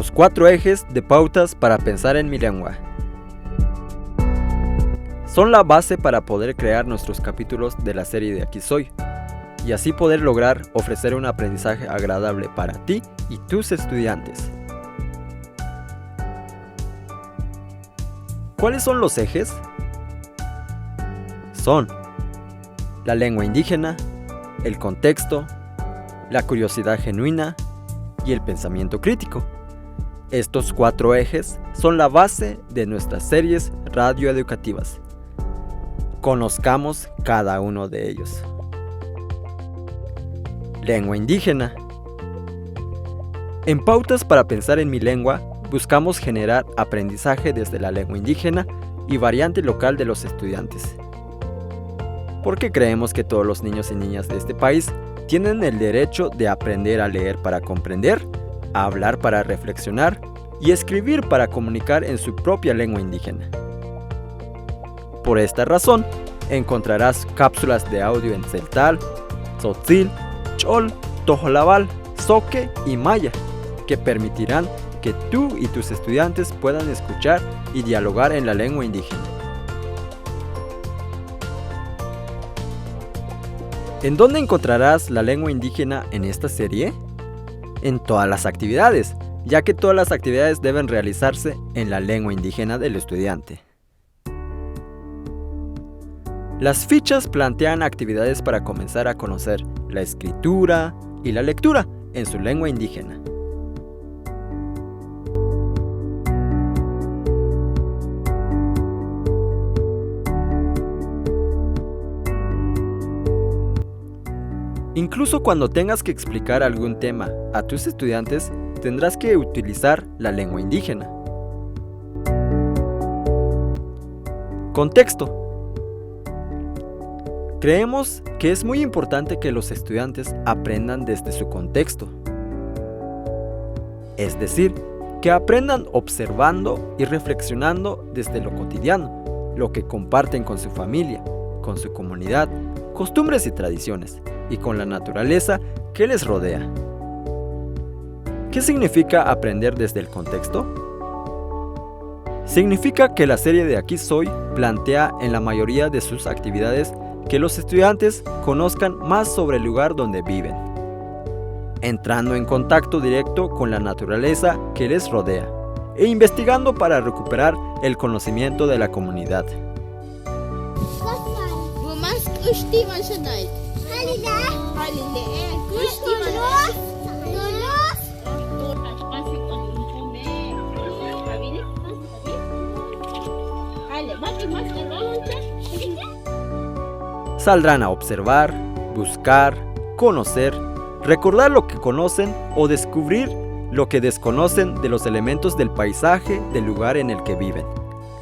los 4 ejes de pautas para pensar en mi lengua. Son la base para poder crear nuestros capítulos de la serie de Aquí Soy, y así poder lograr ofrecer un aprendizaje agradable para ti y tus estudiantes. ¿Cuáles son los ejes? Son la lengua indígena, el contexto, la curiosidad genuina y el pensamiento crítico. Estos 4 ejes son la base de nuestras series radioeducativas. Conozcamos cada uno de ellos. Lengua indígena. En Pautas para Pensar en mi Lengua, buscamos generar aprendizaje desde la lengua indígena y variante local de los estudiantes. Porque creemos que todos los niños y niñas de este país tienen el derecho de aprender a leer para comprender, a hablar para reflexionar y escribir para comunicar en su propia lengua indígena. Por esta razón, encontrarás cápsulas de audio en Tzeltal, Tzotzil, Chol, Tojolabal, Zoque y Maya, que permitirán que tú y tus estudiantes puedan escuchar y dialogar en la lengua indígena. ¿En dónde encontrarás la lengua indígena en esta serie? En todas las actividades, ya que todas las actividades deben realizarse en la lengua indígena del estudiante. Las fichas plantean actividades para comenzar a conocer la escritura y la lectura en su lengua indígena. Incluso cuando tengas que explicar algún tema a tus estudiantes, tendrás que utilizar la lengua indígena. Contexto. Creemos que es muy importante que los estudiantes aprendan desde su contexto. Es decir, que aprendan observando y reflexionando desde lo cotidiano, lo que comparten con su familia, con su comunidad, costumbres y tradiciones, y con la naturaleza que les rodea. ¿Qué significa aprender desde el contexto? Significa que la serie de Aquí Soy plantea en la mayoría de sus actividades que los estudiantes conozcan más sobre el lugar donde viven, entrando en contacto directo con la naturaleza que les rodea e investigando para recuperar el conocimiento de la comunidad. Saldrán a observar, buscar, conocer, recordar lo que conocen o descubrir lo que desconocen de los elementos del paisaje del lugar en el que viven.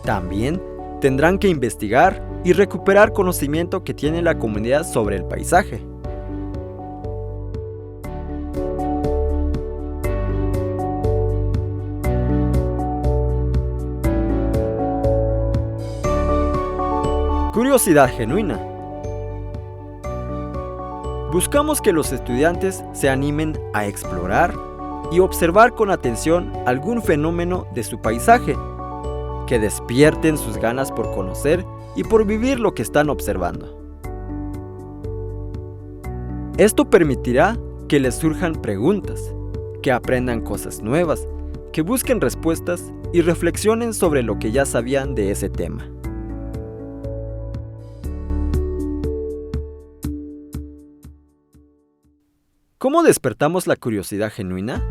También tendrán que investigar y recuperar conocimiento que tiene la comunidad sobre el paisaje. Curiosidad genuina. Buscamos que los estudiantes se animen a explorar y observar con atención algún fenómeno de su paisaje, que despierten sus ganas por conocer y por vivir lo que están observando. Esto permitirá que les surjan preguntas, que aprendan cosas nuevas, que busquen respuestas y reflexionen sobre lo que ya sabían de ese tema. ¿Cómo despertamos la curiosidad genuina?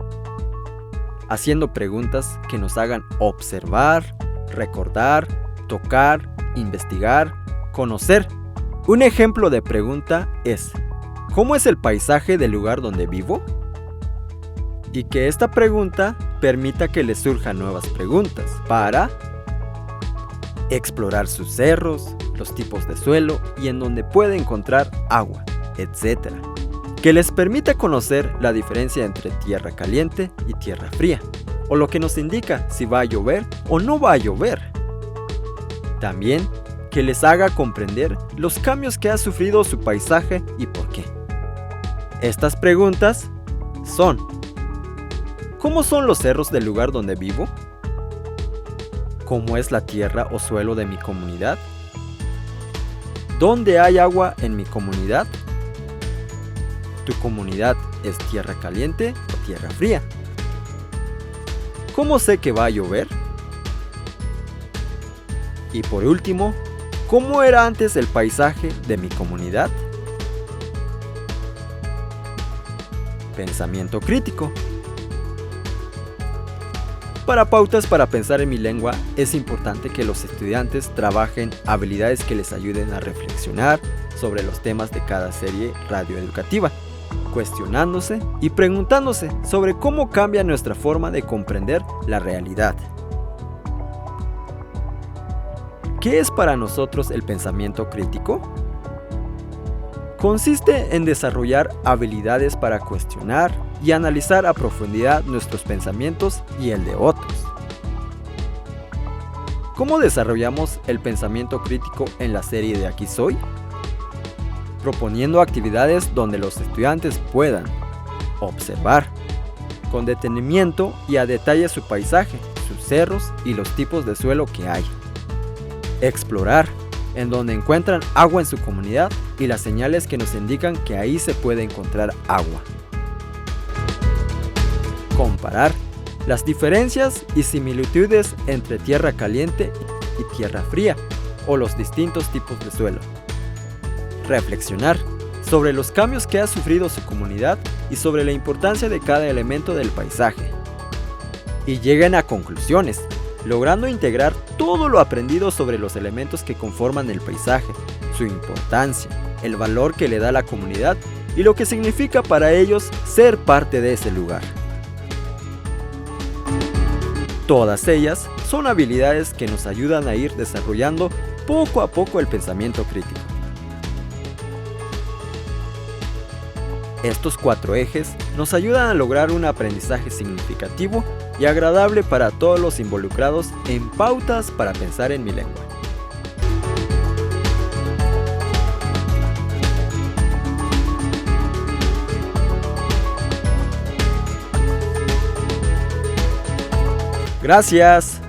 Haciendo preguntas que nos hagan observar, recordar, tocar, investigar, conocer. Un ejemplo de pregunta es: ¿cómo es el paisaje del lugar donde vivo? Y que esta pregunta permita que les surjan nuevas preguntas para explorar sus cerros, los tipos de suelo y en donde puede encontrar agua, etc. Que les permita conocer la diferencia entre tierra caliente y tierra fría, o lo que nos indica si va a llover o no va a llover. También que les haga comprender los cambios que ha sufrido su paisaje y por qué. Estas preguntas son: ¿Cómo son los cerros del lugar donde vivo? ¿Cómo es la tierra o suelo de mi comunidad? ¿Dónde hay agua en mi comunidad? ¿Tu comunidad es tierra caliente o tierra fría? ¿Cómo sé que va a llover? Y por último, ¿cómo era antes el paisaje de mi comunidad? Pensamiento crítico. Para pautas para pensar en mi lengua, es importante que los estudiantes trabajen habilidades que les ayuden a reflexionar sobre los temas de cada serie radioeducativa, cuestionándose y preguntándose sobre cómo cambia nuestra forma de comprender la realidad. ¿Qué es para nosotros el pensamiento crítico? Consiste en desarrollar habilidades para cuestionar y analizar a profundidad nuestros pensamientos y el de otros. ¿Cómo desarrollamos el pensamiento crítico en la serie de Aquí Soy? Proponiendo actividades donde los estudiantes puedan observar con detenimiento y a detalle su paisaje, sus cerros y los tipos de suelo que hay. Explorar, en donde encuentran agua en su comunidad y las señales que nos indican que ahí se puede encontrar agua. Comparar las diferencias y similitudes entre tierra caliente y tierra fría o los distintos tipos de suelo. Reflexionar sobre los cambios que ha sufrido su comunidad y sobre la importancia de cada elemento del paisaje. Y lleguen a conclusiones, logrando integrar todo lo aprendido sobre los elementos que conforman el paisaje, su importancia, el valor que le da a la comunidad y lo que significa para ellos ser parte de ese lugar. Todas ellas son habilidades que nos ayudan a ir desarrollando poco a poco el pensamiento crítico. Estos 4 ejes nos ayudan a lograr un aprendizaje significativo y agradable para todos los involucrados en pautas para pensar en mi lengua. Gracias.